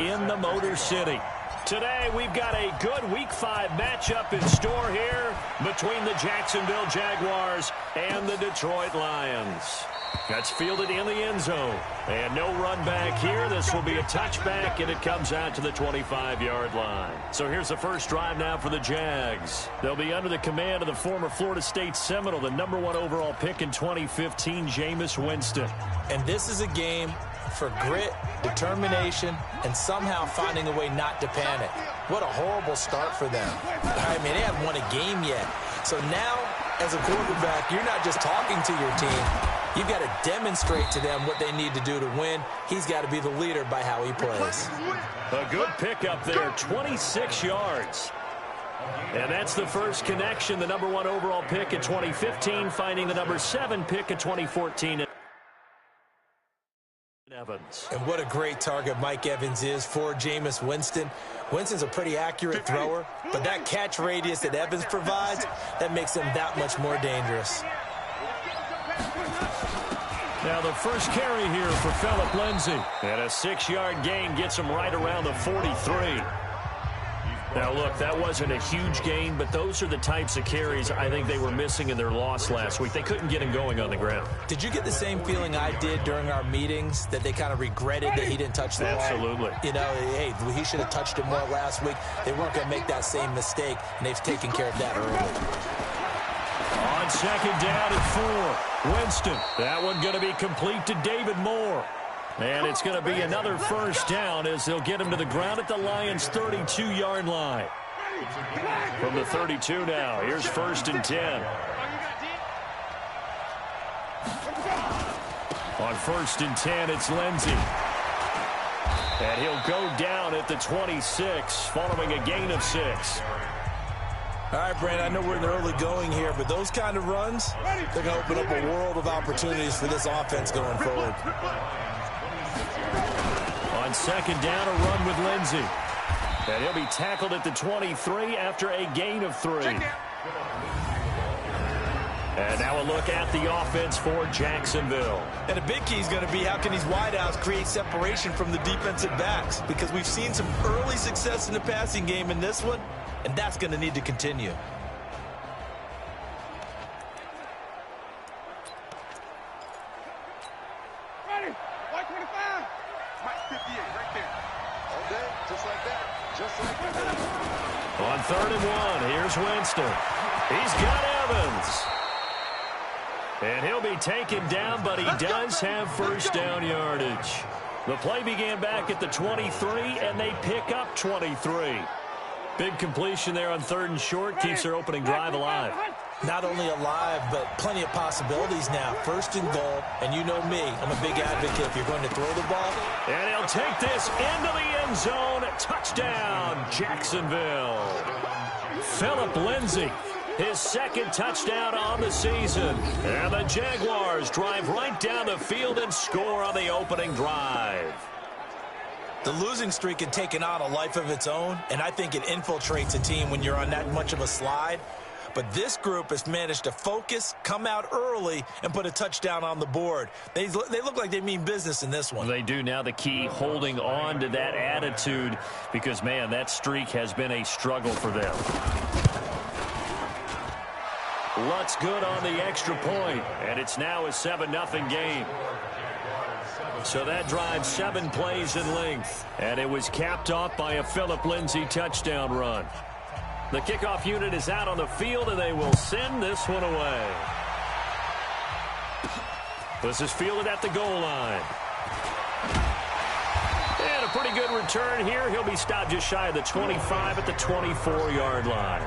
in the Motor City. Today, we've got a good Week 5 matchup in store here between the Jacksonville Jaguars and the Detroit Lions. That's fielded in the end zone. And no run back here. This will be a touchback, and it comes out to the 25-yard line. So here's the first drive now for the Jags. They'll be under the command of the former Florida State Seminole, the #1 overall pick in 2015, Jameis Winston. And this is a game for grit, determination, and somehow finding a way not to panic. What a horrible start for them. I mean, they haven't won a game yet. So now, as a quarterback, you're not just talking to your team. You've got to demonstrate to them what they need to do to win. He's got to be the leader by how he plays. A good pickup there, 26 yards. And that's the first connection, the #1 overall pick in 2015, finding the #7 pick in 2014. Evans. And what a great target Mike Evans is for Jameis Winston. Winston's a pretty accurate thrower, but that catch radius that Evans provides, that makes him that much more dangerous. Now the first carry here for Phillip Lindsay. And a 6-yard gain gets him right around the 43. Now look, that wasn't a huge gain, but those are the types of carries I think they were missing in their loss last week. They couldn't get him going on the ground. Did you get the same feeling I did during our meetings, that they kind of regretted that he didn't touch the ball? Absolutely. You know, hey, he should have touched it more last week. They weren't going to make that same mistake, and they've taken care of that early. On second down at 4, Winston. That one going to be complete to David Moore. And it's going to be another first down as they'll get him to the ground at the Lions' 32-yard line. From the 32 now, here's 1st and 10. On 1st and 10, it's Lindsay. And he'll go down at the 26, following a gain of 6. All right, Brandon, I know we're in the early going here, but those kind of runs, they're going to open up a world of opportunities for this offense going forward. On second down, a run with Lindsay. And he'll be tackled at the 23 after a gain of 3. And now a look at the offense for Jacksonville. And a big key is going to be how can these wideouts create separation from the defensive backs, because we've seen some early success in the passing game in this one, and that's going to need to continue. On 3rd and 1, here's Winston. He's got Evans. And he'll be taken down, but he does have first down yardage. The play began back at the 23, and they pick up 23. Big completion there on 3rd and short, keeps their opening drive alive. Not only alive, but plenty of possibilities now. 1st and goal, and you know me, I'm a big advocate if you're going to throw the ball. And he'll take this into the end zone. Touchdown, Jacksonville. Phillip Lindsay, his 2nd touchdown on the season. And the Jaguars drive right down the field and score on the opening drive. The losing streak had taken on a life of its own, and I think it infiltrates a team when you're on that much of a slide. But this group has managed to focus, come out early, and put a touchdown on the board. They look like they mean business in this one. They do. Now the key, holding on to that attitude, because, man, that streak has been a struggle for them. Lutz good on the extra point, and it's now a 7-0 game. So that drives 7 plays in length, and it was capped off by a Phillip Lindsay touchdown run. The kickoff unit is out on the field, and they will send this one away. This is fielded at the goal line. And a pretty good return here. He'll be stopped just shy of the 25 at the 24-yard line.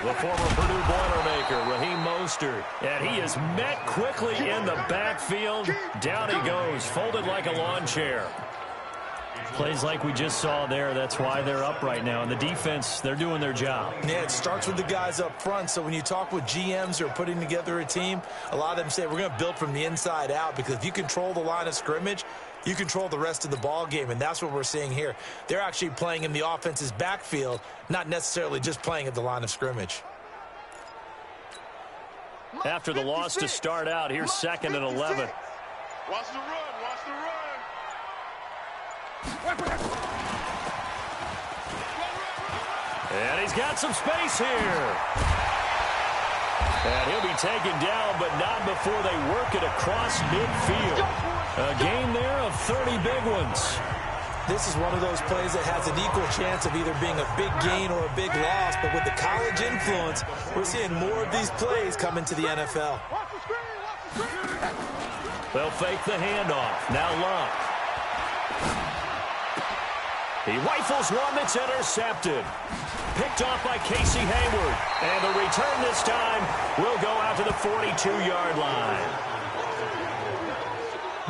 The former Purdue Boilermaker, Raheem Mostert. And he is met quickly in the backfield. Down he goes, folded like a lawn chair. Plays like we just saw there, that's why they're up right now. And the defense, they're doing their job. Yeah, it starts with the guys up front. So when you talk with GMs who are putting together a team, a lot of them say we're going to build from the inside out, because if you control the line of scrimmage, you control the rest of the ball game, and that's what we're seeing here. They're actually playing in the offense's backfield, not necessarily just playing at the line of scrimmage. After the loss to start out, here's 2nd and 11. Watch the run, watch the run. And he's got some space here. And he'll be taken down, but not before they work it across midfield. A gain there of 30 big ones. This is one of those plays that has an equal chance of either being a big gain or a big loss, but with the college influence, we're seeing more of these plays come into the NFL. They'll fake the handoff. Now Luck. He rifles one that's intercepted. Picked off by Casey Hayward. And the return this time will go out to the 42-yard line.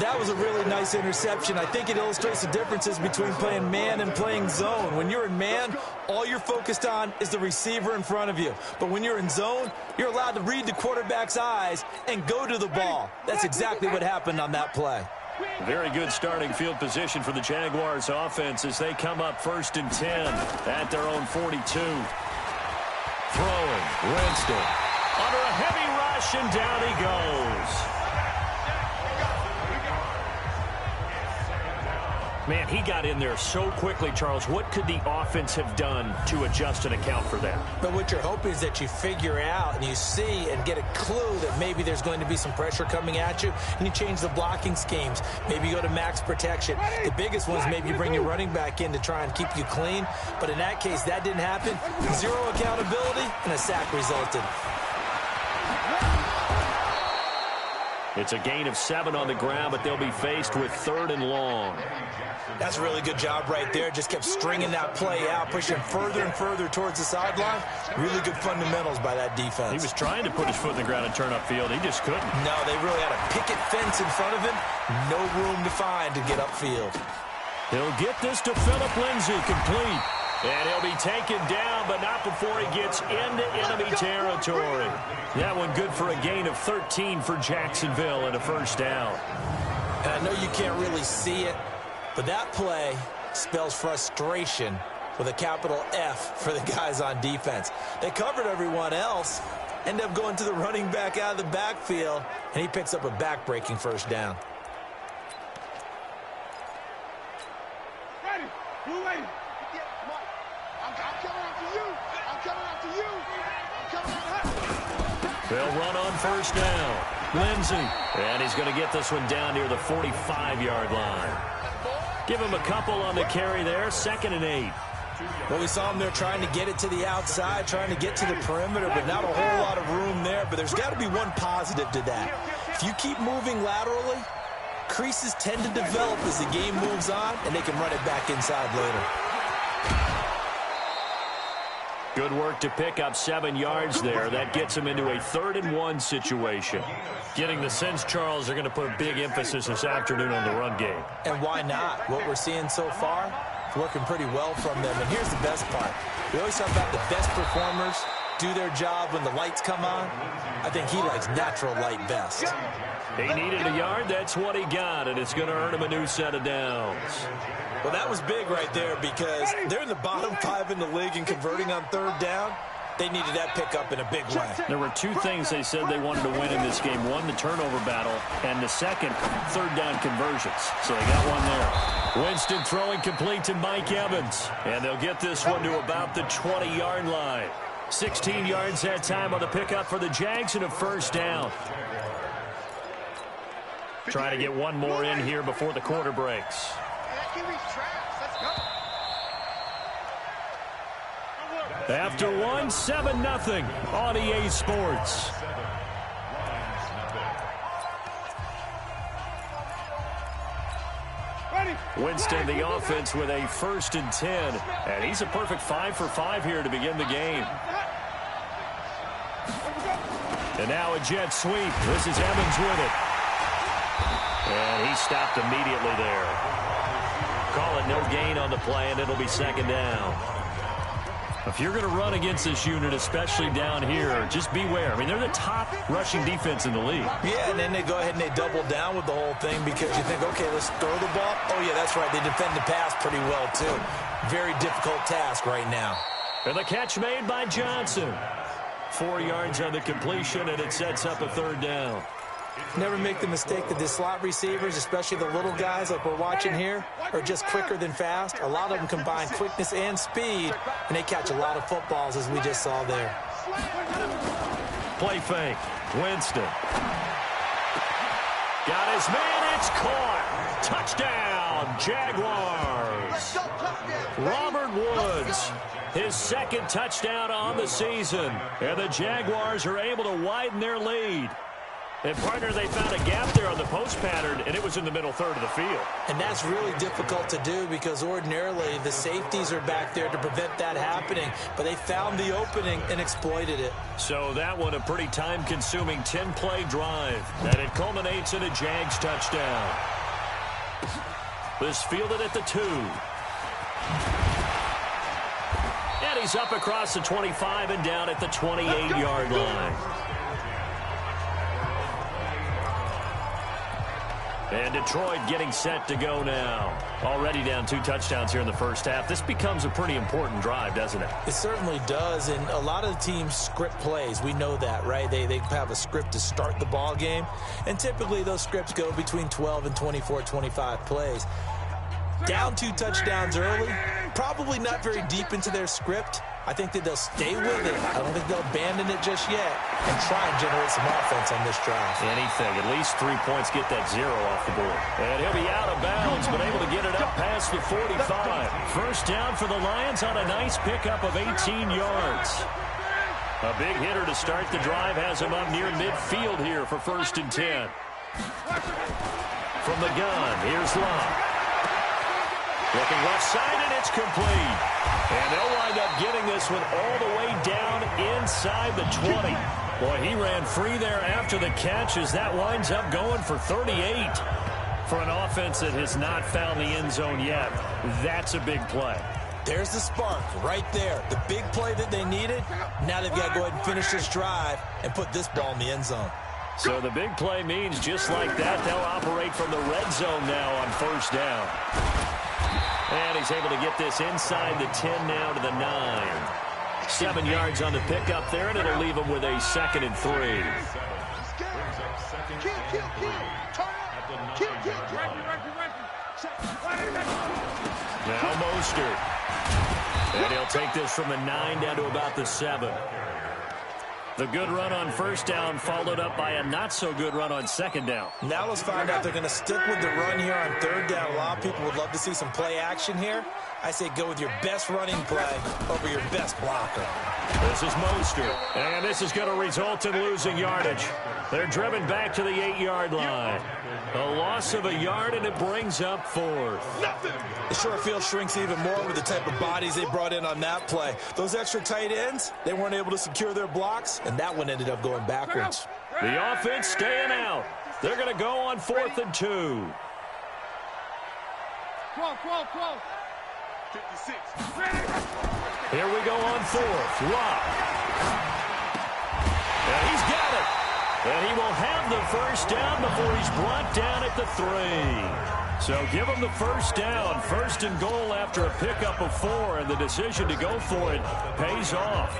That was a really nice interception. I think it illustrates the differences between playing man and playing zone. When you're in man, all you're focused on is the receiver in front of you. But when you're in zone, you're allowed to read the quarterback's eyes and go to the ball. That's exactly what happened on that play. Very good starting field position for the Jaguars offense as they come up 1st and 10 at their own 42. Throwing, Winston. Under a heavy rush, and down he goes. Man, he got in there so quickly, Charles. What could the offense have done to adjust and account for that? But what you're hoping is that you figure out and you see and get a clue that maybe there's going to be some pressure coming at you, and you change the blocking schemes. Maybe you go to max protection. The biggest one is maybe you bring your running back in to try and keep you clean. But in that case, that didn't happen. Zero accountability, and a sack resulted. It's a gain of 7 on the ground, but they'll be faced with 3rd and long. That's a really good job right there. Just kept stringing that play out, pushing further and further towards the sideline. Really good fundamentals by that defense. He was trying to put his foot in the ground and turn upfield. He just couldn't. No, they really had a picket fence in front of him. No room to find to get upfield. He'll get this to Phillip Lindsay, complete. And he'll be taken down, but not before he gets into enemy territory. That one good for a gain of 13 for Jacksonville and a 1st down. And I know you can't really see it, but that play spells frustration with a capital F for the guys on defense. They covered everyone else, end up going to the running back out of the backfield, and he picks up a back-breaking 1st down. Ready? You ready? I'm coming after you. I'm coming after you. I'm coming after you. They'll run on 1st down. Lindsay. And he's going to get this one down near the 45-yard line. Give him a couple on the carry there. 2nd and 8. Well, we saw him there trying to get it to the outside, trying to get to the perimeter, but not a whole lot of room there. But there's got to be one positive to that. If you keep moving laterally, creases tend to develop as the game moves on, and they can run it back inside later. Good work to pick up 7 yards there. That gets him into a 3rd and 1 situation. Getting the sense, Charles, they're going to put a big emphasis this afternoon on the run game. And why not? What we're seeing so far, it's working pretty well from them. And here's the best part. We always talk about the best performers do their job when the lights come on. I think he likes natural light best. He needed a yard. That's what he got, and it's going to earn him a new set of downs. Well, that was big right there because they're in the bottom 5 in the league and converting on 3rd down. They needed that pickup in a big way. There were 2 things they said they wanted to win in this game. One, the turnover battle, and the second, 3rd down conversions. So they got one there. Winston throwing complete to Mike Evans. And they'll get this one to about the 20-yard line. 16 yards that time on the pickup for the Jags and a 1st down. Trying to get one more in here before the quarter breaks. After one, 7-0 on EA Sports. Winston, the offense, with a 1st and 10. And he's a perfect 5 for 5 here to begin the game. And now a jet sweep. This is Evans with it. And he stopped immediately there. call it no gain on the play, and it'll be second down. If you're going to run against this unit, especially down here, just beware. I mean, they're the top rushing defense in the league. Yeah, and then they go ahead and they double down with the whole thing because you think, okay, let's throw the ball. Oh, yeah, that's right. They defend the pass pretty well, too. Very difficult task right now. And the catch made by Johnson. 4 yards on the completion, and it sets up a third down. Never make the mistake that the slot receivers, especially the little guys like we're watching here, are just quicker than fast. A lot of them combine quickness and speed, and they catch a lot of footballs, as we just saw there. Play fake. Winston. Got his man. It's caught. Touchdown, Jaguars. Robert Woods, his second touchdown on the season. And the Jaguars are able to widen their lead. And, partner, they found a gap there on the post pattern, and it was in the middle third of the field. And that's really difficult to do because ordinarily the safeties are back there to prevent that happening. But they found the opening and exploited it. So that one a pretty time-consuming 10-play drive. And it culminates in a Jags touchdown. This fielded at the 2. And he's up across the 25 and down at the 28-yard line. And Detroit getting set to go now. Already down 2 touchdowns here in the first half. This becomes a pretty important drive, doesn't it? It certainly does, and a lot of the teams script plays. We know that, right? They have a script to start the ball game, and typically those scripts go between 12 and 24, 25 plays. Down 2 touchdowns early, probably not very deep into their script. I think that they'll stay with it. I don't think they'll abandon it just yet and try and generate some offense on this drive. Anything. At least 3 points, get that 0 off the board. And he'll be out of bounds, but able to get it up past the 45. First down for the Lions on a nice pickup of 18 yards. A big hitter to start the drive has him up near midfield here for 1st and 10. From the gun, here's Love. Looking left side, and it's complete. And they'll wind up getting this one all the way down inside the 20. Boy, he ran free there after the catch as that winds up going for 38. For an offense that has not found the end zone yet, that's a big play. There's the spark right there. The big play that they needed. Now they've got to go ahead and finish this drive and put this ball in the end zone. So the big play means just like that, they'll operate from the red zone now on 1st down. And he's able to get this inside the 10 now to the 9. 7 yards on the pickup there, and it'll leave him with a 2nd and 3. Now Mostert. And he'll take this from the 9 down to about the 7. The good run on 1st down followed up by a not-so-good run on 2nd down. Now let's find out if they're going to stick with the run here on 3rd down. A lot of people would love to see some play action here. I say go with your best running play over your best blocker. This is Mostert, and this is going to result in losing yardage. They're driven back to the 8-yard line. A loss of a yard, and it brings up 4th. The short field shrinks even more with the type of bodies they brought in on that play. Those extra tight ends, they weren't able to secure their blocks, and that one ended up going backwards. The offense staying out. They're going to go on 4th and 2. 12. 56. Here we go on 4th. Love. And he's got it. And he will have the 1st down before he's brought down at the 3. So give him the 1st down. 1st and goal after a pickup of 4, and the decision to go for it pays off.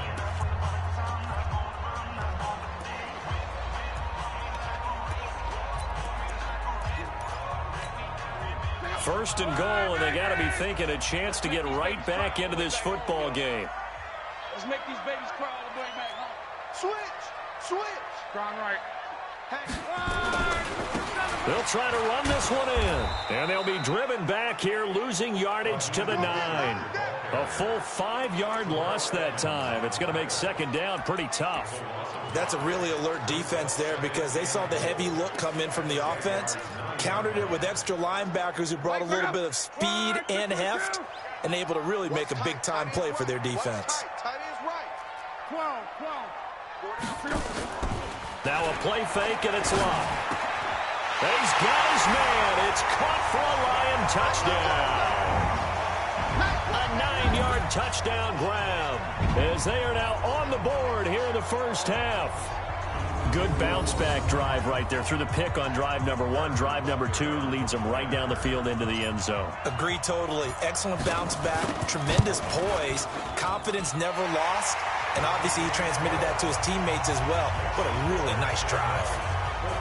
First and goal, and they got to be thinking a chance to get right back into this football game. Let's make these babies crawl all the way back home. Switch. Strong right. They'll try to run this one in, and they'll be driven back here, losing yardage to the 9. A full 5-yard loss that time. It's going to make 2nd down pretty tough. That's a really alert defense there because they saw the heavy look come in from the offense, countered it with extra linebackers who brought a little bit of speed and heft, and able to really make a big-time play for their defense. Now a play fake, and it's Love. He's got his man. It's caught for a Lion touchdown. A 9-yard touchdown grab as they are now on the board here in the first half. Good bounce-back drive right there through the pick on drive number 1. Drive number 2 leads them right down the field into the end zone. Agree totally. Excellent bounce back, tremendous poise, confidence never lost, and obviously he transmitted that to his teammates as well. What a really nice drive.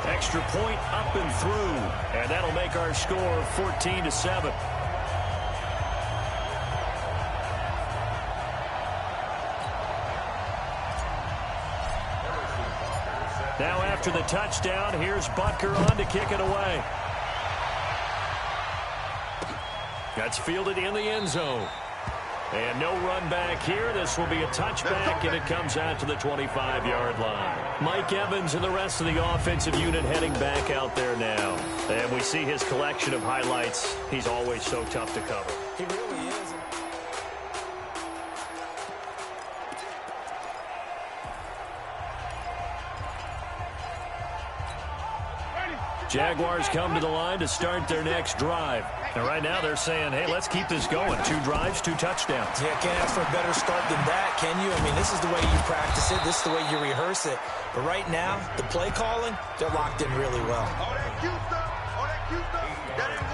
Extra point up and through, and that'll make our score 14-7. Now after the touchdown, here's Butker on to kick it away. That's fielded in the end zone. And no run back here. This will be a touchback, and it comes out to the 25-yard line. Mike Evans and the rest of the offensive unit heading back out there now. And we see his collection of highlights. He's always so tough to cover. He really is. Jaguars come to the line to start their next drive. And right now they're saying, hey, let's keep this going. 2 drives, 2 touchdowns. Yeah, can't ask for a better start than that, can you? I mean, this is the way you practice it. This is the way you rehearse it. But right now, the play calling, they're locked in really well.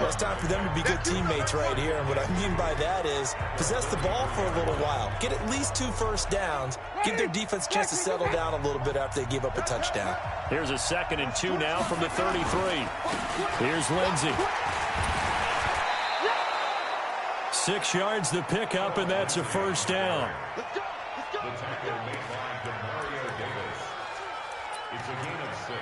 Well, it's time for them to be good teammates right here. And what I mean by that is possess the ball for a little while. Get at least 2 first downs. Give their defense a chance to settle down a little bit after they give up a touchdown. Here's a 2nd and 2 now from the 33. Here's Lindsey. 6 yards the pickup, and that's a first down. The tackle made by Demario Davis. It's a gain of 6.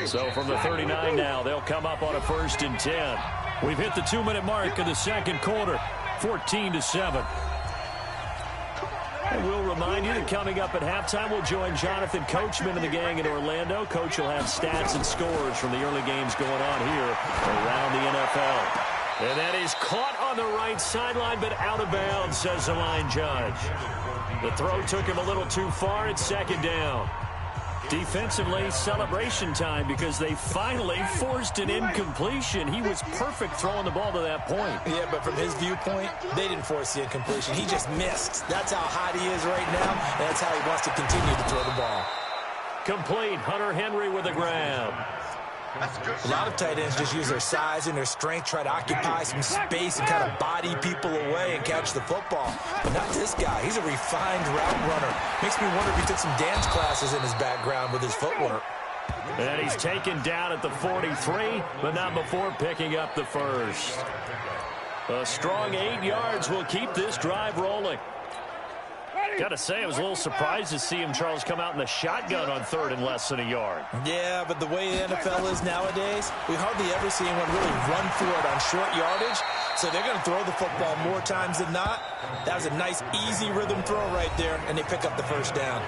So from the 39 now, they'll come up on a 1st and 10. We've hit the 2-minute mark of the second quarter, 14-7. And we'll remind you that coming up at halftime, we'll join Jonathan Coachman and the gang in Orlando. Coach will have stats and scores from the early games going on here around the NFL. And that is caught on the right sideline, but out of bounds, says the line judge. The throw took him a little too far. It's 2nd down. Defensively, celebration time because they finally forced an incompletion. He was perfect throwing the ball to that point. Yeah, but from his viewpoint, they didn't force the incompletion. He just missed. That's how hot he is right now, and that's how he wants to continue to throw the ball. Complete. Hunter Henry with a grab. A lot of tight ends just use their size and their strength, try to occupy some space and kind of body people away and catch the football. But not this guy. He's a refined route runner. Makes me wonder if he took some dance classes in his background with his footwork. And he's taken down at the 43, but not before picking up the first. A strong 8 yards will keep this drive rolling. Got to say, I was a little surprised to see him, Charles, come out in the shotgun on 3rd and less than a yard. Yeah, but the way the NFL is nowadays, we hardly ever see anyone really run for it on short yardage. So they're going to throw the football more times than not. That was a nice, easy rhythm throw right there, and they pick up the first down.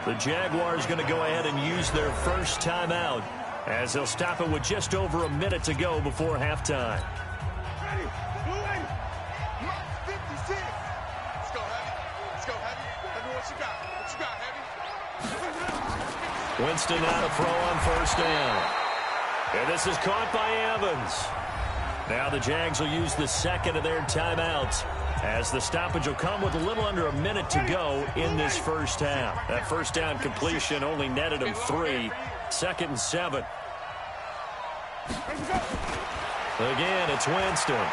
The Jaguars going to go ahead and use their first timeout as they'll stop it with just over a minute to go before halftime. Winston now to throw on 1st down. And this is caught by Evans. Now the Jags will use the 2nd of their timeouts as the stoppage will come with a little under a minute to go in this first half. That first down completion only netted him 3. 2nd and 7. Again, it's Winston.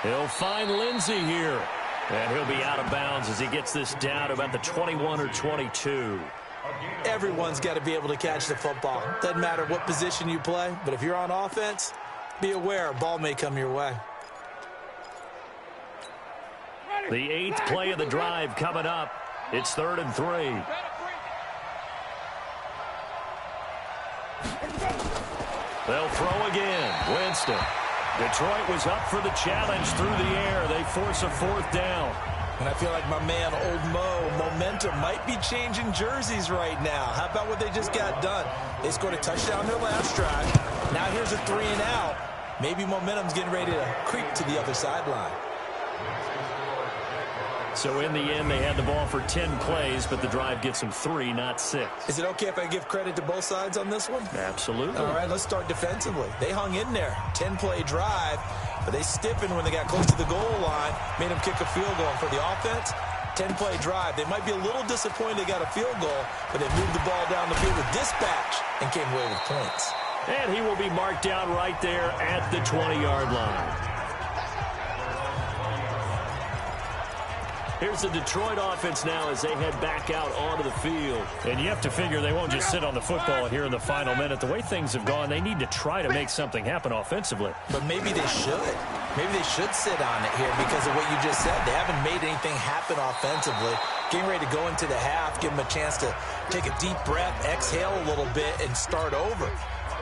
He'll find Lindsey here. And he'll be out of bounds as he gets this down to about the 21 or 22. Everyone's got to be able to catch the football. Doesn't matter what position you play, but if you're on offense, be aware a ball may come your way. The 8th play of the drive coming up. It's 3rd and 3. They'll throw again. Winston. Detroit was up for the challenge through the air. They force a 4th down. And I feel like my man, Old Mo, momentum might be changing jerseys right now. How about what they just got done? They scored a touchdown their last drive. Now here's a 3 and out. Maybe momentum's getting ready to creep to the other sideline. So in the end, they had the ball for 10 plays, but the drive gets them 3, not 6. Is it okay if I give credit to both sides on this one? Absolutely. All right, let's start defensively. They hung in there. 10-play drive, but they stiffened when they got close to the goal line, made them kick a field goal. And for the offense, 10-play drive. They might be a little disappointed they got a field goal, but they moved the ball down the field with dispatch and came away with points. And he will be marked down right there at the 20-yard line. Here's the Detroit offense now as they head back out onto the field. And you have to figure they won't just sit on the football here in the final minute. The way things have gone, they need to try to make something happen offensively. But maybe they should. Maybe they should sit on it here because of what you just said. They haven't made anything happen offensively. Getting ready to go into the half, give them a chance to take a deep breath, exhale a little bit, and start over.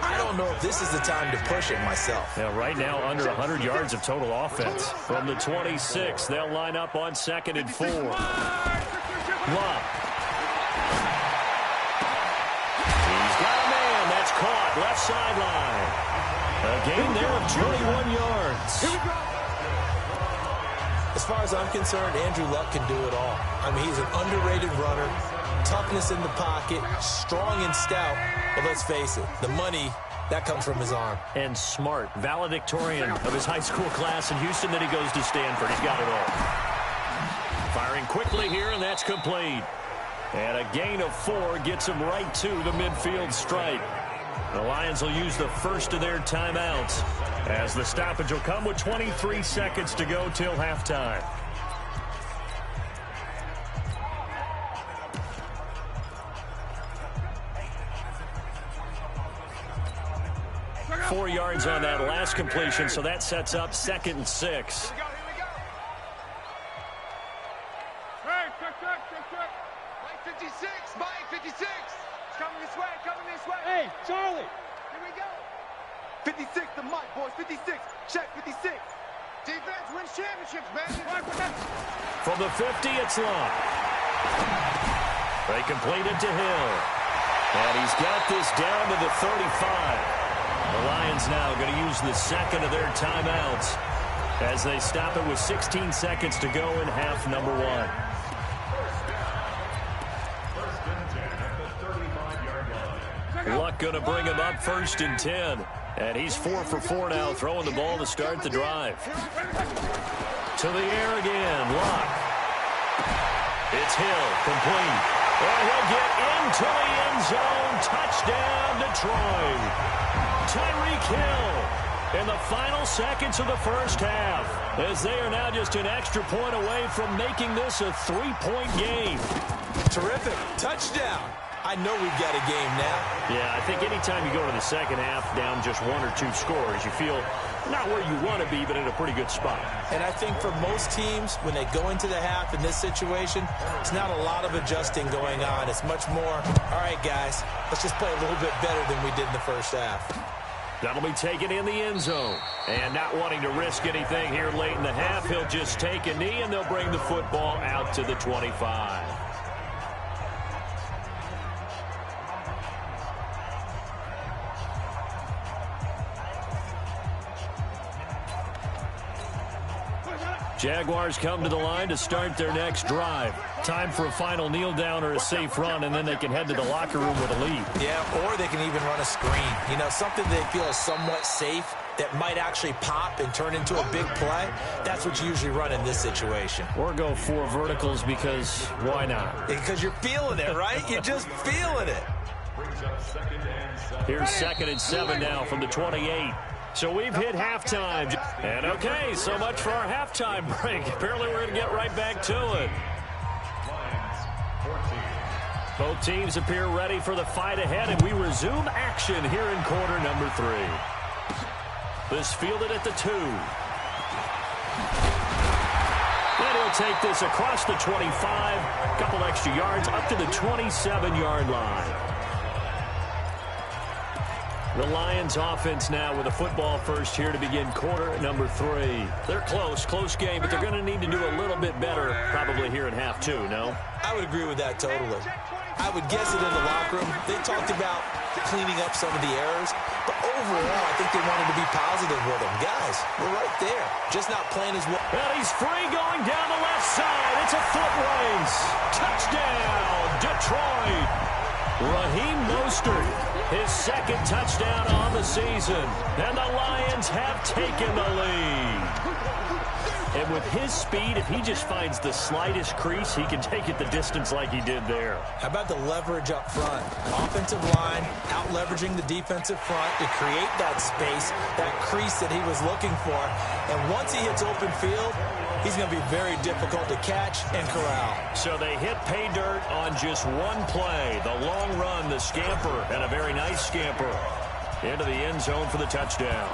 I don't know if this is the time to push it myself. Now, right now, under 100 yards of total offense. From the 26, they'll line up on 2nd and 4. Love. He's got a man. That's caught. Left sideline. A gain there of 21 yards. As far as I'm concerned, Andrew Luck can do it all. I mean, he's an underrated runner. Toughness in the pocket, strong and stout. But let's face it, the money, that comes from his arm. And smart, valedictorian of his high school class in Houston. Then he goes to Stanford. He's got it all. Firing quickly here, and that's complete. And a gain of 4 gets him right to the midfield stripe. The Lions will use the first of their timeouts as the stoppage will come with 23 seconds to go till halftime. 4 yards on that last completion, so that sets up 2nd and 6. Here we go. Hey, check. Mike 56, Mike 56. It's coming this way. Hey, Charlie. Here we go. 56 to Mike, boys. 56. Check 56. Defense wins championships, baby. From the 50, it's Long. They complete it to Hill. And he's got this down to the 35. The Lions now going to use the second of their timeouts as they stop it with 16 seconds to go in half number 1. Luck going to bring him up 1st and 10. And he's 4 for 4 now, throwing the ball to start the drive. To the air again, Luck. It's Hill, complete. And he'll get into the end zone. Touchdown, Detroit. Tyreek Hill in the final seconds of the first half as they are now just an extra point away from making this a 3-point game. Terrific. Touchdown. I know we've got a game now. Yeah, I think anytime you go to the second half down just 1 or 2 scores, you feel not where you want to be, but in a pretty good spot. And I think for most teams, when they go into the half in this situation, it's not a lot of adjusting going on. It's much more, all right, guys, let's just play a little bit better than we did in the first half. That'll be taken in the end zone. And not wanting to risk anything here late in the half, he'll just take a knee, and they'll bring the football out to the 25. Jaguars come to the line to start their next drive. Time for a final kneel down or a safe run, and then they can head to the locker room with a lead. Yeah, or they can even run a screen. You know, something they feel is somewhat safe that might actually pop and turn into a big play. That's what you usually run in this situation. Or go 4 verticals because why not? Because you're feeling it, right? You're just feeling it. Here's 2nd and 7 now from the 28. So we've hit halftime. And okay, so much for our halftime break. Apparently we're going to get right back to it. Both teams appear ready for the fight ahead, and we resume action here in quarter number 3. This fielded at the 2. And he'll take this across the 25. A couple extra yards up to the 27-yard line. The Lions offense now with a football first here to begin quarter number 3. They're close game, but they're going to need to do a little bit better probably here in half 2, no? I would agree with that totally. I would guess it in the locker room. They talked about cleaning up some of the errors, but overall, I think they wanted to be positive with him. Guys, we're right there. Just not playing as well. And he's free going down the left side. It's a foot race. Touchdown, Detroit. Raheem Mostert, his second touchdown on the season. And the Lions have taken the lead. And with his speed, if he just finds the slightest crease, he can take it the distance like he did there. How about the leverage up front? Offensive line out-leveraging the defensive front to create that space, that crease that he was looking for. And once he hits open field, he's going to be very difficult to catch and corral. So they hit pay dirt on just one play. The long run, the scamper, and a very nice scamper into the end zone for the touchdown.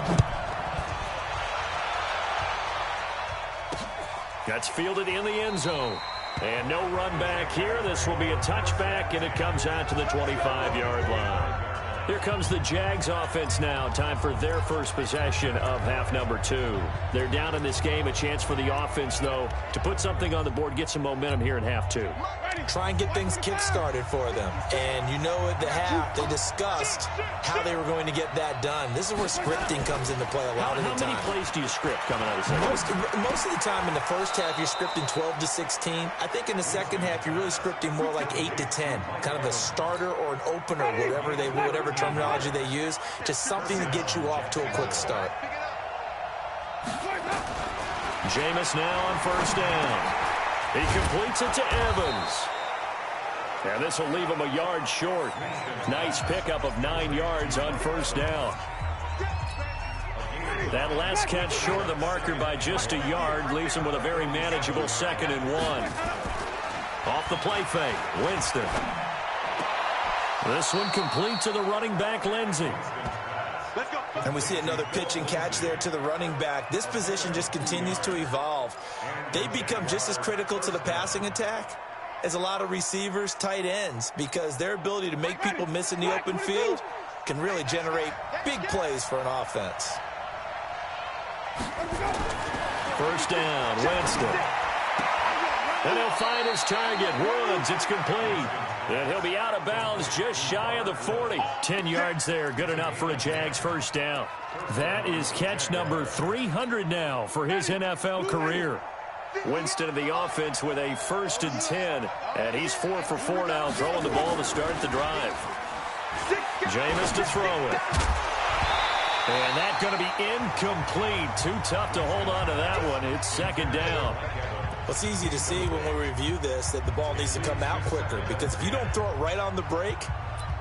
That's fielded in the end zone. And no run back here. This will be a touchback, and it comes out to the 25-yard line. Here comes the Jags offense now. Time for their first possession of half number 2. They're down in this game. A chance for the offense, though, to put something on the board, get some momentum here in half 2. Try and get things kick-started for them. And you know at the half, they discussed how they were going to get that done. This is where scripting comes into play a lot of the time. How many plays do you script coming out of the second? Most of the time in the first half, you're scripting 12 to 16. I think in the second half, you're really scripting more like 8 to 10. Kind of a starter or an opener, whatever terminology they use. Just something to get you off to a quick start. Jameis now on first down. He completes it to Evans. And this will leave him a yard short. Nice pickup of 9 yards on first down. That last catch short of the marker by just a yard leaves him with a very manageable 2nd and 1. Off the play fake, Winston. This one complete to the running back, Lindsey. And we see another pitch and catch there to the running back. This position just continues to evolve. They become just as critical to the passing attack as a lot of receivers, tight ends, because their ability to make people miss in the open field can really generate big plays for an offense. First down, Winston. And he'll find his target, Woods. It's complete. And he'll be out of bounds just shy of the 40. 10 yards there, good enough for a Jags first down. That is catch number 300 now for his NFL career. Winston in the offense with a 1st and 10. And he's 4 for 4 now, throwing the ball to start the drive. Jameis to throw it. And that's going to be incomplete. Too tough to hold on to that one. It's 2nd down. Well, it's easy to see when we review this that the ball needs to come out quicker, because if you don't throw it right on the break,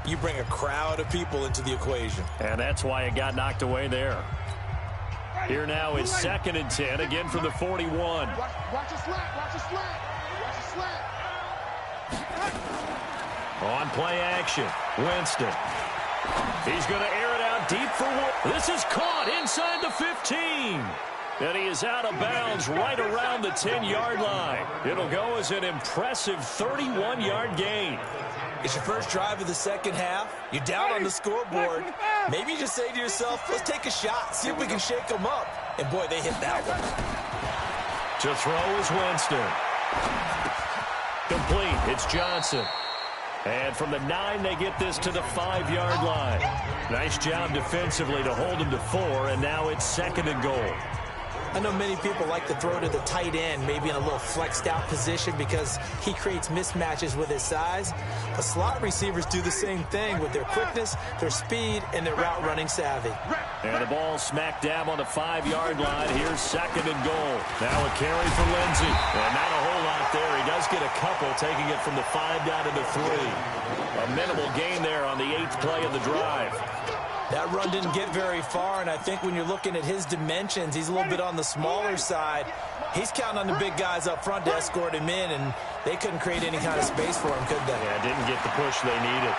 you bring a crowd of people into the equation. And that's why it got knocked away there. Here now is 2nd and 10, again from the 41. Watch a slant, watch a slant, watch a slant. On play action, Winston. He's going to air it out deep for Wood. This is caught inside the 15. And he is out of bounds right around the 10-yard line. It'll go as an impressive 31-yard gain. It's your first drive of the second half. You're down on the scoreboard. Maybe you just say to yourself, let's take a shot, see if we can shake them up. And, boy, they hit that one. To throw is Winston. Complete. It's Johnson. And from the 9, they get this to the 5-yard line. Nice job defensively to hold him to 4, and now it's 2nd and goal. I know many people like to throw to the tight end, maybe in a little flexed out position because he creates mismatches with his size. But slot receivers do the same thing with their quickness, their speed, and their route running savvy. And the ball smack dab on the 5-yard line. Here's 2nd and goal. Now a carry for Lindsey. And not a whole lot there. He does get a couple, taking it from the 5 down to the 3. A minimal gain there on the 8th play of the drive. That run didn't get very far, and I think when you're looking at his dimensions, he's a little bit on the smaller side. He's counting on the big guys up front to escort him in, and they couldn't create any kind of space for him, could they? Yeah, didn't get the push they needed.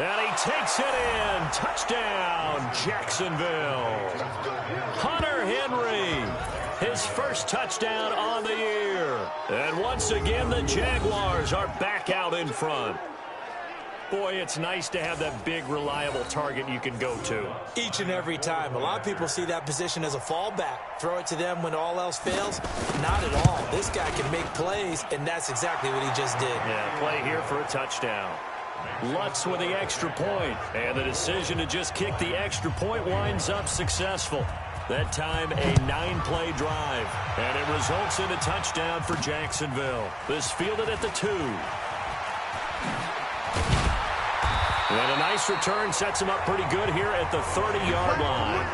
And he takes it in. Touchdown, Jacksonville. Hunter Henry, his first touchdown on the year. And once again, the Jaguars are back out in front. Boy, it's nice to have that big, reliable target you can go to. Each and every time. A lot of people see that position as a fallback. Throw it to them when all else fails. Not at all. This guy can make plays, and that's exactly what he just did. Yeah, play here for a touchdown. Lutz with the extra point. And the decision to just kick the extra point winds up successful. That time, a 9-play drive. And it results in a touchdown for Jacksonville. This fielded at the 2. And a nice return sets him up pretty good here at the 30-yard line.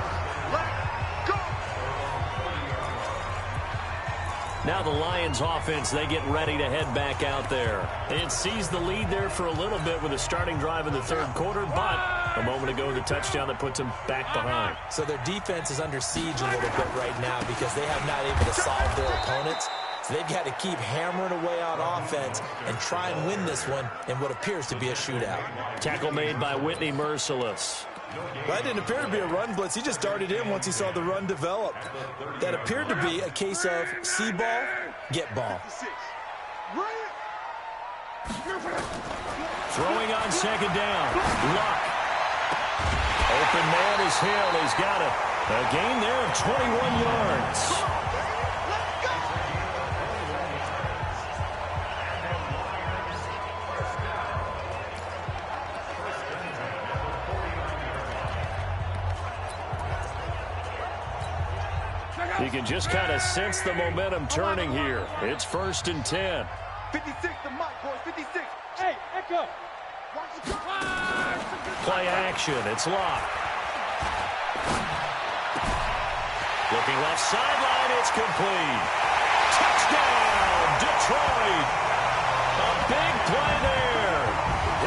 Now the Lions offense, they get ready to head back out there. It sees the lead there for a little bit with a starting drive in the third quarter, but a moment ago the touchdown that puts them back behind. So their defense is under siege a little bit right now because they have not able to solve their opponents. So they've got to keep hammering away on offense and try and win this one in what appears to be a shootout. Tackle made by Whitney Mercilus. That didn't appear to be a run blitz. He just darted in once he saw the run develop. That appeared to be a case of see ball, get ball. Throwing on second down. Luck. Open man is Hill. He's got it. A gain there of 21 yards. You can just kind of sense the momentum turning here. It's 1st and 10. 56 to Mike, boys. 56. Hey, Echo. Play action. It's Locke. Looking left sideline. It's complete. Touchdown, Detroit. A big play there.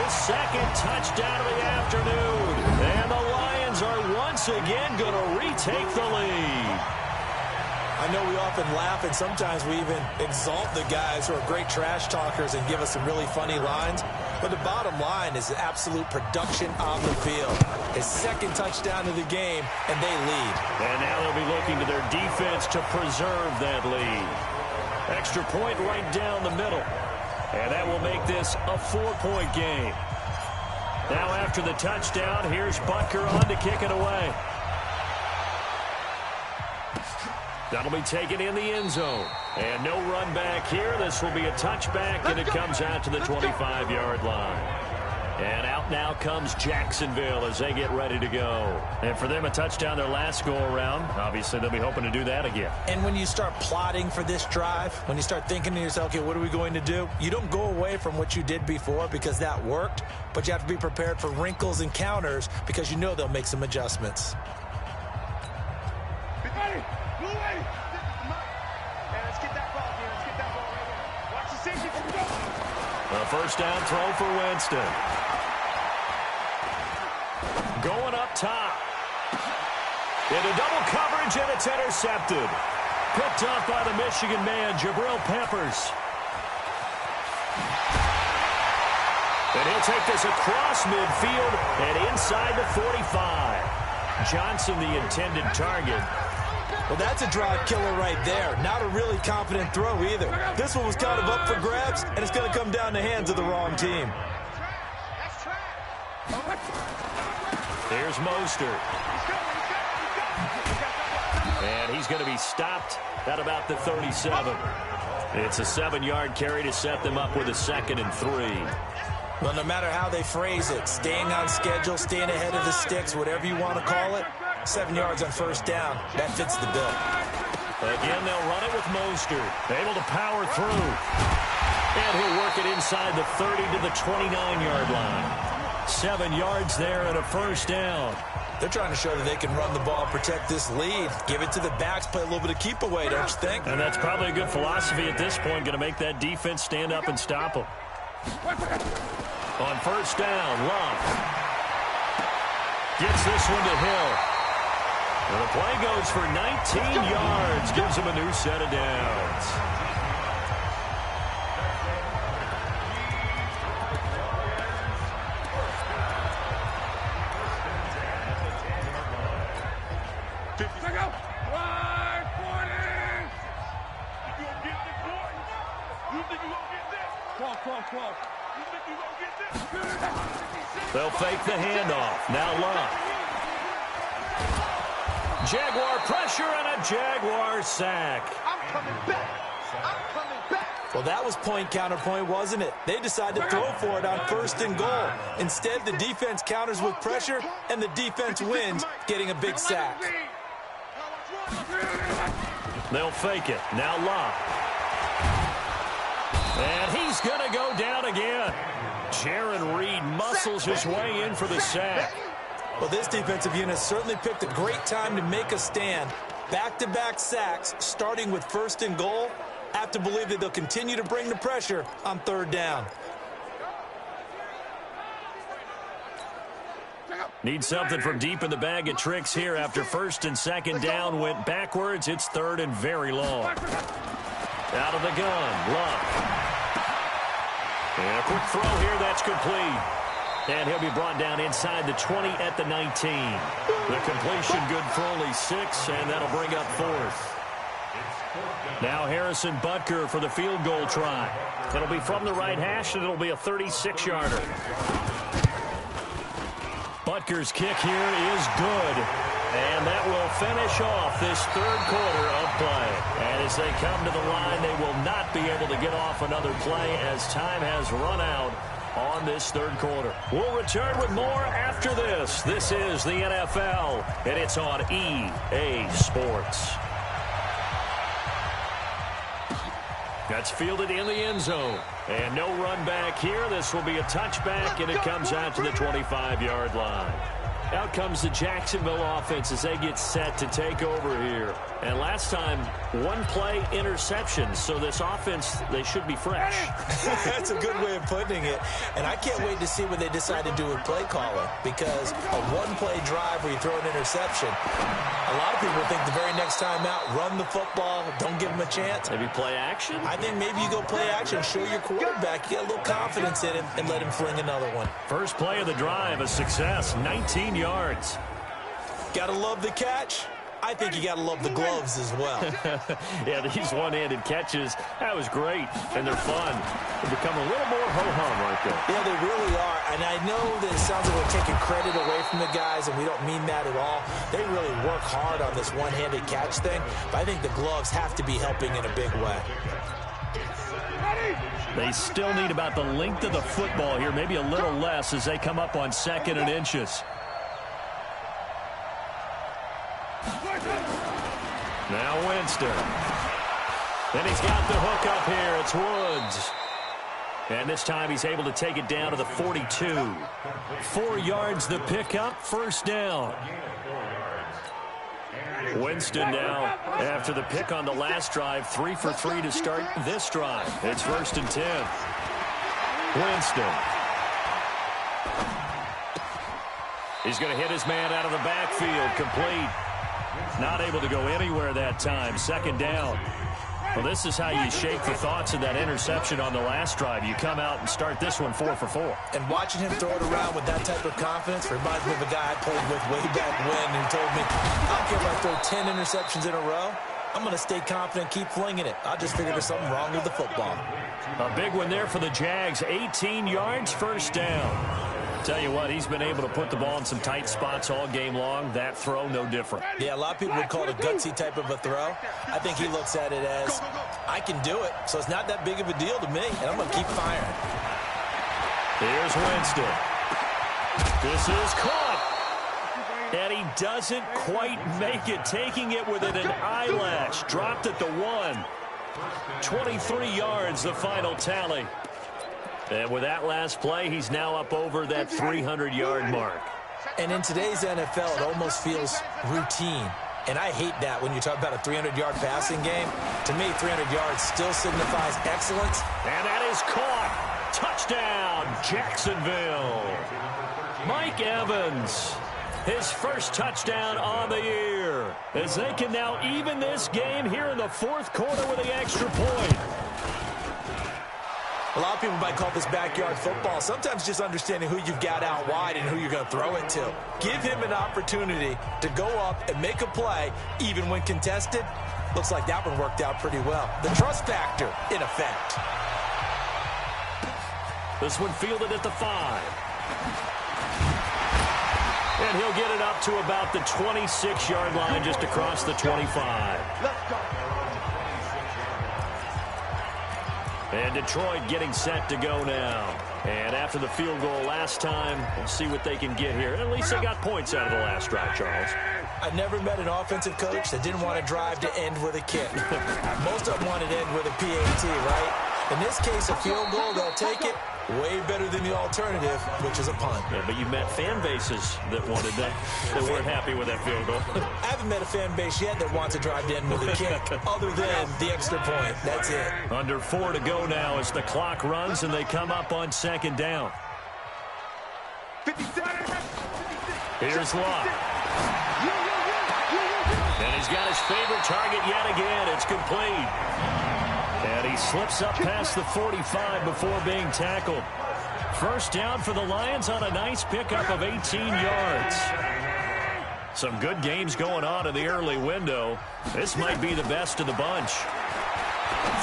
His second touchdown of the afternoon. And the Lions are once again going to retake the lead. I know we often laugh and sometimes we even exalt the guys who are great trash talkers and give us some really funny lines. But the bottom line is absolute production on the field. His second touchdown of the game, and they lead. And now they'll be looking to their defense to preserve that lead. Extra point right down the middle. And that will make this a 4-point game. Now after the touchdown, here's Butker on to kick it away. That'll be taken in the end zone. And no run back here. This will be a touchback, and it comes out to the 25-yard line. And out now comes Jacksonville as they get ready to go. And for them, a touchdown their last go-around. Obviously, they'll be hoping to do that again. And when you start plotting for this drive, when you start thinking to yourself, okay, what are we going to do? You don't go away from what you did before because that worked, but you have to be prepared for wrinkles and counters because you know they'll make some adjustments. A first down throw for Winston. Going up top. Into double coverage, and it's intercepted. Picked up by the Michigan man, Jabril Peppers. And he'll take this across midfield and inside the 45. Johnson, the intended target. Well, that's a drive killer right there. Not a really confident throw either. This one was kind of up for grabs, and it's going to come down the hands of the wrong team. Here's Mostert. And he's going to be stopped at about the 37. It's a 7-yard carry to set them up with a 2nd and 3. Well, no matter how they phrase it, staying on schedule, staying ahead of the sticks, whatever you want to call it, 7 yards on first down, that fits the bill. Again, they'll run it with Mostert. Able to power through. And he'll work it inside the 30 to the 29-yard line. 7 yards there and a first down. They're trying to show that they can run the ball and protect this lead. Give it to the backs, play a little bit of keep away, don't you think? And that's probably a good philosophy at this point, going to make that defense stand up and stop them. On first down, Love gets this one to Hill. And the play goes for 19 yards, gives him a new set of downs. They'll fake the handoff. Now Love. Jaguar pressure and a Jaguar sack. I'm coming back. I'm coming back. Well, that was point counterpoint, wasn't it? They decided to throw for it on 1st and goal. Instead, the defense counters with pressure, and the defense wins, getting a big sack. They'll fake it. Now Love. And he's going to go down again. Jaron Reed muscles his way in for the sack. Well, this defensive unit certainly picked a great time to make a stand. Back-to-back sacks, starting with 1st and goal. I have to believe that they'll continue to bring the pressure on 3rd down. Need something from deep in the bag of tricks here after 1st and 2nd down went backwards. It's 3rd and very long. Out of the gun, Love. And a quick throw here, that's complete. And he'll be brought down inside the 20 at the 19. The completion good for only 6, and that'll bring up 4th. Now Harrison Butker for the field goal try. It'll be from the right hash, and it'll be a 36-yarder. Butker's kick here is good, and that will finish off this 3rd quarter of play. And as they come to the line, they will not be able to get off another play as time has run out on this 3rd quarter. We'll return with more after this. This is the NFL, and it's on EA Sports. That's fielded in the end zone. And no run back here. This will be a touchback, and it comes out to the 25-yard line. Out comes the Jacksonville offense as they get set to take over here. And last time, 1-play interception. So this offense, they should be fresh. That's a good way of putting it. And I can't wait to see what they decide to do with play calling. Because a 1-play drive where you throw an interception, a lot of people think the very next time out, run the football, don't give them a chance. Maybe play action? I think maybe you go play action, show your quarterback, you get a little confidence in him, and let him fling another one. First play of the drive, a success, 19 yards. Gotta love the catch. I think you got to love the gloves as well. Yeah, these one-handed catches, that was great, and they're fun. They become a little more ho-hum, aren't they? Yeah, they really are, and I know that it sounds like we're taking credit away from the guys, and we don't mean that at all. They really work hard on this one-handed catch thing, but I think the gloves have to be helping in a big way. They still need about the length of the football here, maybe a little less as they come up on 2nd and inches. Now Winston. Then he's got the hook up here. It's Woods. And this time he's able to take it down to the 42. 4 yards the pickup, 1st down. Winston now, after the pick on the last drive, 3 for 3 to start this drive. It's 1st and 10. Winston. He's going to hit his man out of the backfield, complete. Not able to go anywhere that time. 2nd down. Well, this is how you shake the thoughts of that interception on the last drive. You come out and start this one 4 for 4. And watching him throw it around with that type of confidence reminds me of a guy I played with way back when who told me, I don't care if I throw 10 interceptions in a row. I'm going to stay confident, keep flinging it. I just figured there's something wrong with the football. A big one there for the Jags. 18 yards, 1st down. Tell you what, he's been able to put the ball in some tight spots all game long. That throw, no different. Yeah, a lot of people would call it a gutsy type of a throw. I think he looks at it as, I can do it, so it's not that big of a deal to me, and I'm going to keep firing. Here's Winston. This is caught. And he doesn't quite make it, taking it within an eyelash. Dropped at the 1. 23 yards, the final tally. And with that last play, he's now up over that 300-yard mark. And in today's NFL, it almost feels routine. And I hate that when you talk about a 300-yard passing game. To me, 300 yards still signifies excellence. And that is caught. Touchdown, Jacksonville. Mike Evans, his first touchdown on the year. As they can now even this game here in the 4th quarter with the extra point. A lot of people might call this backyard football. Sometimes just understanding who you've got out wide and who you're going to throw it to. Give him an opportunity to go up and make a play, even when contested. Looks like that one worked out pretty well. The trust factor, in effect. This one fielded at the 5. And he'll get it up to about the 26-yard line, just across the 25. Let's go. And Detroit getting set to go now. And after the field goal last time, we'll see what they can get here. At least they got points out of the last drive, Charles. I never met an offensive coach that didn't want to drive to end with a kick. Most of them wanted to end with a PAT, right? In this case, a field goal, they'll take it. Way better than the alternative, which is a punt. Yeah, but you met fan bases that wanted that, that weren't happy with that field goal. I haven't met a fan base yet that wants to drive to end with a kick, other than the extra point. That's it. Under 4 to go now as the clock runs and they come up on second down. 56. Here's Locke. And he's got his favorite target yet again. It's complete. And he slips up past the 45 before being tackled. First down for the Lions on a nice pickup of 18 yards. Some good games going on in the early window. This might be the best of the bunch.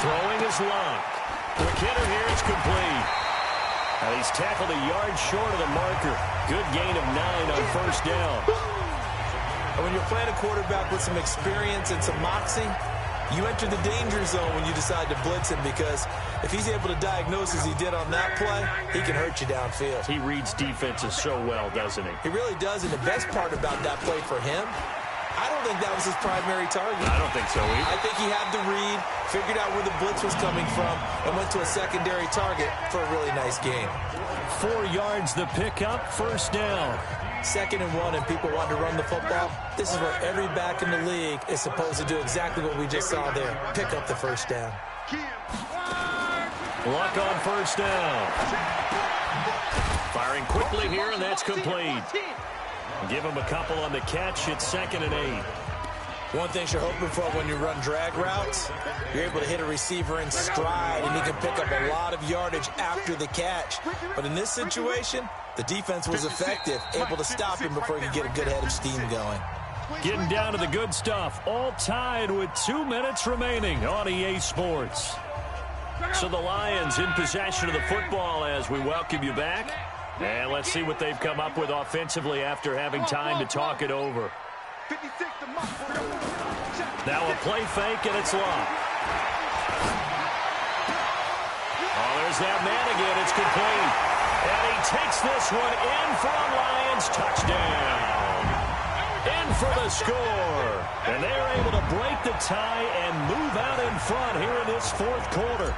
Throwing is Locke. Quick hitter here, it's complete. And he's tackled a yard short of the marker. Good gain of 9 on first down. And when you're playing a quarterback with some experience and some moxie, you enter the danger zone when you decide to blitz him, because if he's able to diagnose as he did on that play, he can hurt you downfield. He reads defenses so well, doesn't he? He really does, and the best part about that play for him, I don't think that was his primary target. I don't think so either. I think he had the read, figured out where the blitz was coming from, and went to a secondary target for a really nice gain. 4 yards the pickup, first down. 2nd and 1, and people want to run the football. This is where every back in the league is supposed to do exactly what we just saw there. Pick up the first down. Luck on first down. Firing quickly here, and that's complete. Give him a couple on the catch. It's 2nd and 8. One thing you're hoping for when you run drag routes, you're able to hit a receiver in stride, and he can pick up a lot of yardage after the catch. But in this situation, the defense was effective, able to stop him before he could get a good head of steam going. Getting down to the good stuff. All tied with 2 minutes remaining on EA Sports. So the Lions in possession of the football as we welcome you back. And let's see what they've come up with offensively after having time to talk it over. Now a play fake, and it's Locke. Oh, there's that man again. It's complete. And he takes this one in for a Lions touchdown. In for the score. And they're able to break the tie and move out in front here in this 4th quarter.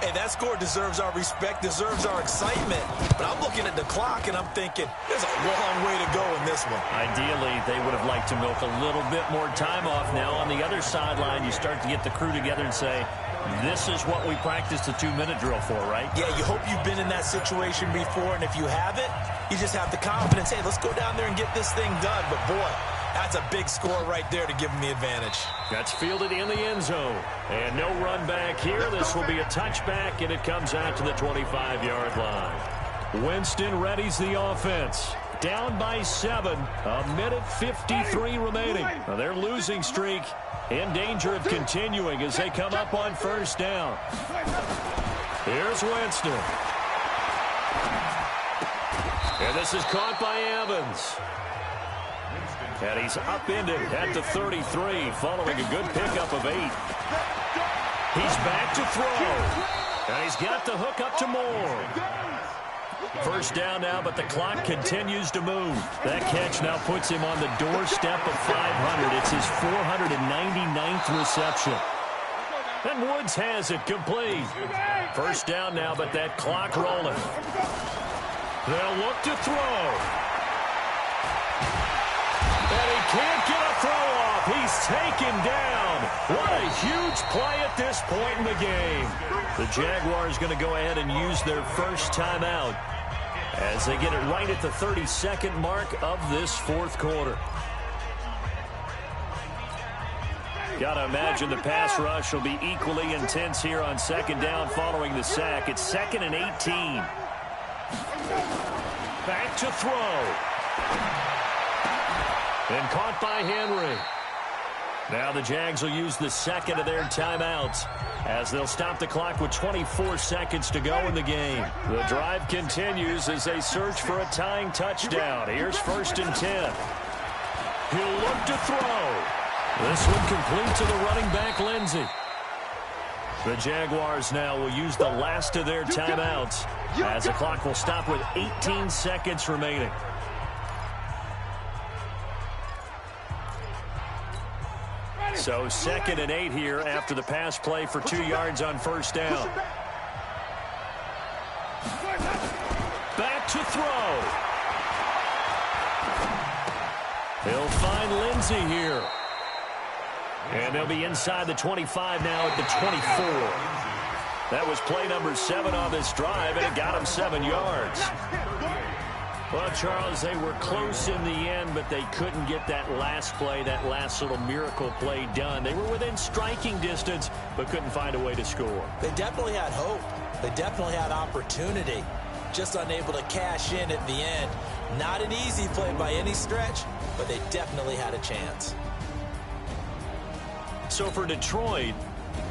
Hey, that score deserves our respect, deserves our excitement. But I'm looking at the clock, and I'm thinking, there's a long way to go in this one. Ideally, they would have liked to milk a little bit more time off now. On the other sideline, you start to get the crew together and say, this is what we practiced the 2-minute drill for, right? Yeah, you hope you've been in that situation before, and if you haven't, you just have the confidence, hey, let's go down there and get this thing done. But, boy, that's a big score right there to give them the advantage. That's fielded in the end zone. And no run back here. This will be a touchback, and it comes out to the 25-yard line. Winston readies the offense. Down by 7. A minute 53 remaining. Now their losing streak in danger of continuing as they come up on first down. Here's Winston. And this is caught by Evans. And he's upended at the 33 following a good pickup of 8. He's back to throw. And he's got the hook up to Moore. First down now, but the clock continues to move. That catch now puts him on the doorstep of 500. It's his 499th reception. And Woods has it complete. First down now, but that clock rolling. They'll look to throw. And he can't get a throw off. He's taken down. What a huge play at this point in the game. The Jaguars going to go ahead and use their first timeout as they get it right at the 32nd mark of this 4th quarter. Got to imagine the pass rush will be equally intense here on second down following the sack. It's 2nd and 18. Back to throw. And caught by Henry. Now the Jags will use the second of their timeouts as they'll stop the clock with 24 seconds to go in the game. The drive continues as they search for a tying touchdown. Here's 1st and 10. He'll look to throw. This one complete to the running back, Lindsey. The Jaguars now will use the last of their timeouts as the clock will stop with 18 seconds remaining. So 2nd and 8 here after the pass play for 2 yards on first down. Back to throw. He'll find Lindsey here. And they'll be inside the 25 now at the 24. That was play number 7 on this drive, and it got him 7 yards. Well, Charles, they were close in the end, but they couldn't get that last play, that last little miracle play done. They were within striking distance, but couldn't find a way to score. They definitely had hope. They definitely had opportunity. Just unable to cash in at the end. Not an easy play by any stretch, but they definitely had a chance. So for Detroit,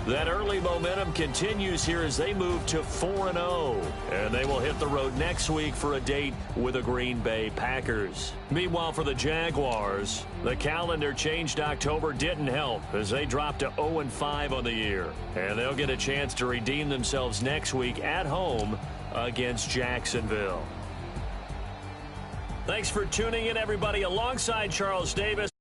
that early momentum continues here as they move to 4-0. And they will hit the road next week for a date with the Green Bay Packers. Meanwhile, for the Jaguars, the calendar changed October didn't help as they dropped to 0-5 on the year. And they'll get a chance to redeem themselves next week at home against Jacksonville. Thanks for tuning in, everybody. Alongside Charles Davis.